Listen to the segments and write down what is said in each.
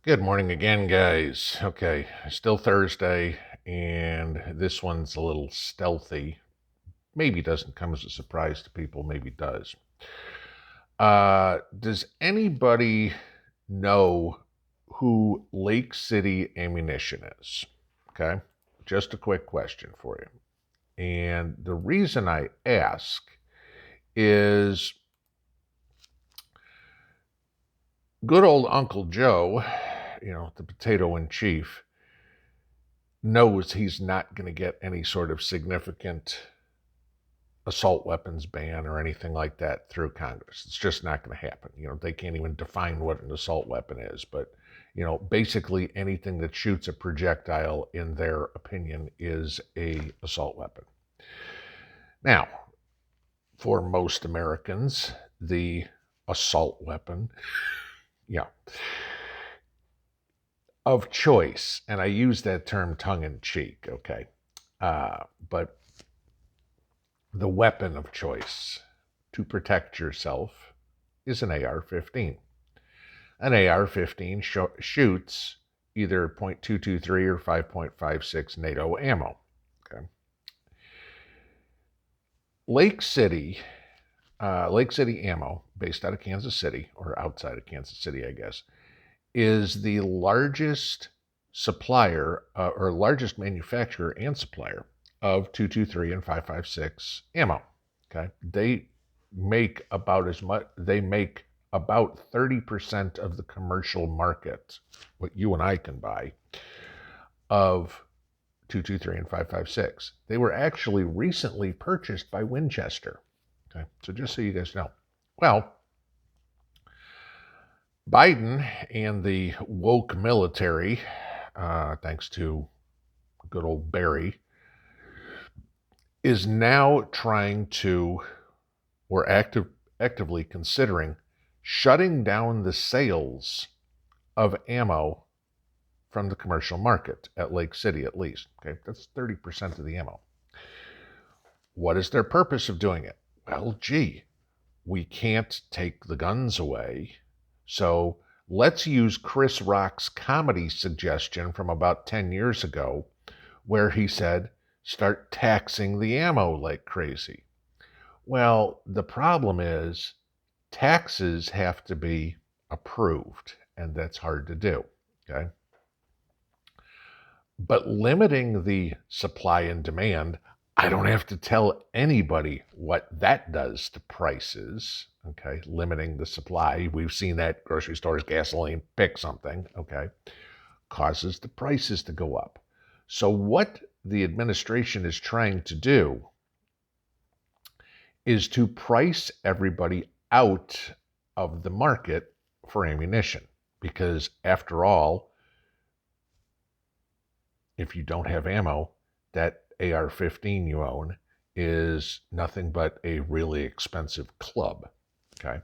Good morning again, guys. Okay, still Thursday, and this one's a little stealthy. Maybe doesn't come as a surprise to people, maybe does. Does anybody know who Lake City Ammunition is? Okay, just a quick question for you. And the reason I ask is good old Uncle Joe, the potato in chief, knows he's not going to get any sort of significant assault weapons ban or anything like that through Congress. It's just not going to happen. They can't even define what an assault weapon is, but basically anything that shoots a projectile, in their opinion, is a assault weapon. Now, for most Americans, the assault weapon, yeah, of choice, and I use that term tongue in cheek, okay, but the weapon of choice to protect yourself is an AR-15. An AR-15 shoots either .223 or 5.56 NATO ammo. Okay. Lake City Ammo, based out of Kansas City, or outside of Kansas City, I guess, is the largest supplier or largest manufacturer and supplier of 223 and 556 ammo. Okay, they make about as much. They make about 30% of the commercial market, what you and I can buy, of 223 and 556. They were actually recently purchased by Winchester. Okay, so just so you guys know. Well, Biden and the woke military, thanks to good old Barry, is now trying to, or actively considering, shutting down the sales of ammo from the commercial market at Lake City, at least. Okay, that's 30% of the ammo. What is their purpose of doing it? Well, gee, we can't take the guns away, so let's use Chris Rock's comedy suggestion from about 10 years ago, where he said, start taxing the ammo like crazy. Well, the problem is taxes have to be approved, and that's hard to do. Okay. But limiting the supply and demand, I don't have to tell anybody what that does to prices. Okay. Limiting the supply. We've seen that grocery stores, gasoline, pick something. Okay. Causes the prices to go up. So, what the administration is trying to do is to price everybody out of the market for ammunition. Because after all, if you don't have ammo, that AR-15 you own is nothing but a really expensive club. Okay.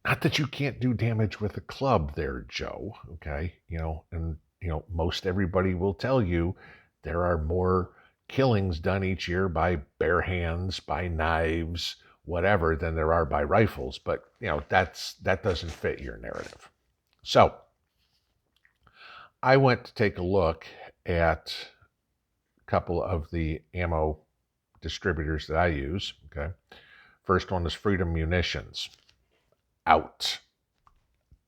Not that you can't do damage with a club there, Joe. Okay. Most everybody will tell you there are more killings done each year by bare hands, by knives, whatever, than there are by rifles. But, that doesn't fit your narrative. So I went to take a look at a couple of the ammo distributors that I use. Okay. First one is Freedom Munitions. Out.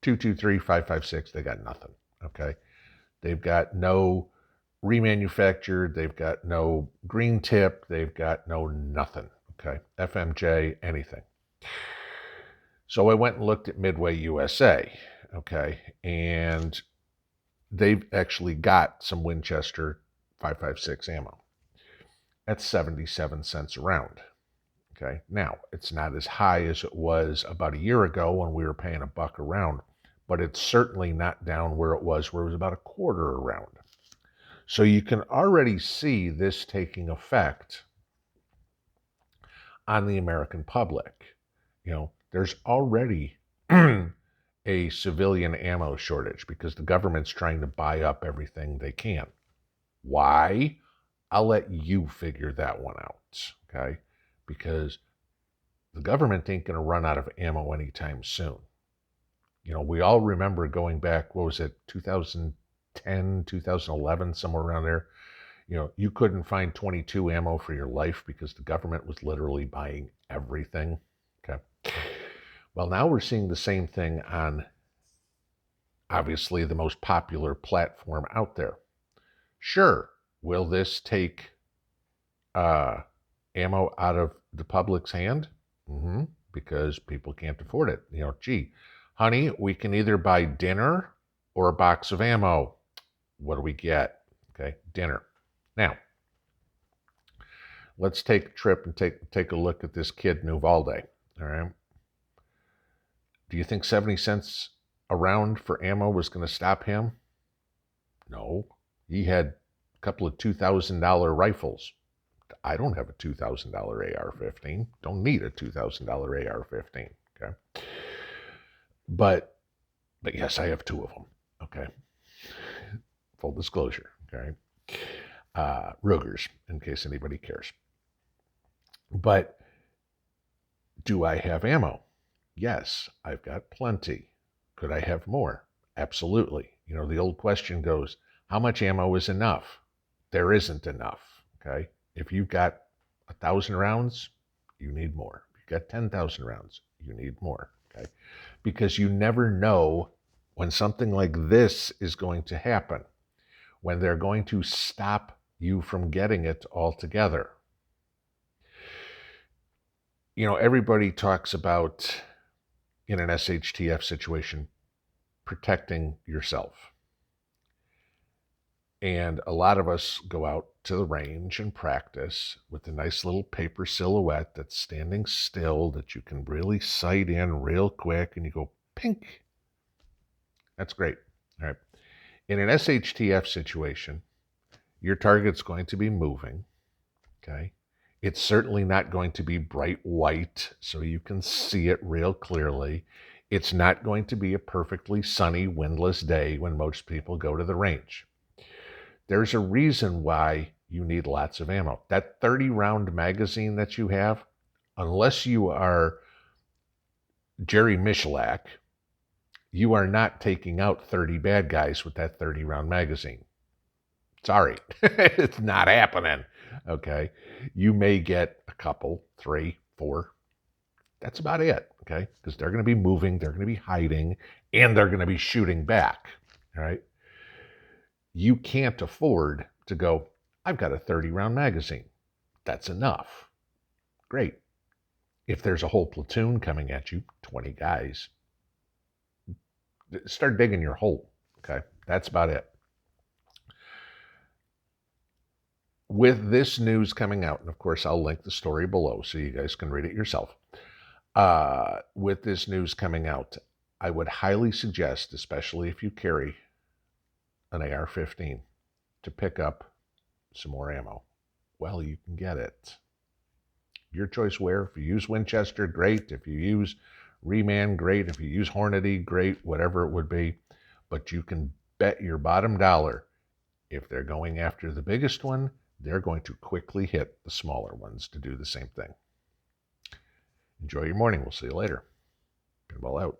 223, 556, they got nothing. Okay. They've got no remanufactured, they've got no green tip, they've got no nothing. Okay. FMJ, anything. So I went and looked at Midway USA. Okay. And they've actually got some Winchester 556 ammo. That's 77 cents a round. Okay. Now, it's not as high as it was about a year ago when we were paying $1 a round, but it's certainly not down where it was about a quarter a round. So you can already see this taking effect on the American public. There's already a civilian ammo shortage because the government's trying to buy up everything they can. Why? I'll let you figure that one out, okay? Because the government ain't going to run out of ammo anytime soon. You know, we all remember going back, what was it, 2010, 2011, somewhere around there. You know, you couldn't find 22 ammo for your life because the government was literally buying everything. Okay. Well, now we're seeing the same thing on obviously the most popular platform out there. Sure, will this take uh, ammo out of the public's hand? Mm-hmm. Because people can't afford it. You know, gee, honey, we can either buy dinner or a box of ammo. What do we get? Okay, dinner. Now, let's take a trip and take a look at this kid in Uvalde. All right. Do you think 70 cents a round for ammo was going to stop him? No. He had a couple of $2,000 rifles. I don't have a $2,000 AR-15. Don't need a $2,000 AR-15. Okay. But yes, I have two of them. Okay. Full disclosure. Okay. Rugers, in case anybody cares. But do I have ammo? Yes, I've got plenty. Could I have more? Absolutely. You know, the old question goes, how much ammo is enough? There isn't enough. Okay. If you've got 1,000 rounds, you need more. If you've got 10,000 rounds, you need more. Okay. Because you never know when something like this is going to happen, when they're going to stop you from getting it altogether. You know, everybody talks about, in an SHTF situation, protecting yourself. And a lot of us go out to the range and practice with a nice little paper silhouette that's standing still, that you can really sight in real quick, and you go, pink. That's great. All right. In an SHTF situation, your target's going to be moving. Okay. It's certainly not going to be bright white so you can see it real clearly. It's not going to be a perfectly sunny, windless day when most people go to the range. There's a reason why you need lots of ammo. That 30-round magazine that you have, unless you are Jerry Michalak, you are not taking out 30 bad guys with that 30-round magazine. Sorry, it's not happening. Okay. You may get a couple, 3, 4. That's about it. Okay. Because they're going to be moving, they're going to be hiding, and they're going to be shooting back. All right. You can't afford to go, I've got a 30-round magazine. That's enough. Great. If there's a whole platoon coming at you, 20 guys, start digging your hole. Okay. That's about it. With this news coming out, and of course I'll link the story below so you guys can read it yourself. With this news coming out, I would highly suggest, especially if you carry an AR-15, to pick up some more ammo. Well, you can get it. Your choice where. If you use Winchester, great. If you use Reman, great. If you use Hornady, great. Whatever it would be. But you can bet your bottom dollar, if they're going after the biggest one, they're going to quickly hit the smaller ones to do the same thing. Enjoy your morning. We'll see you later. Pinball out.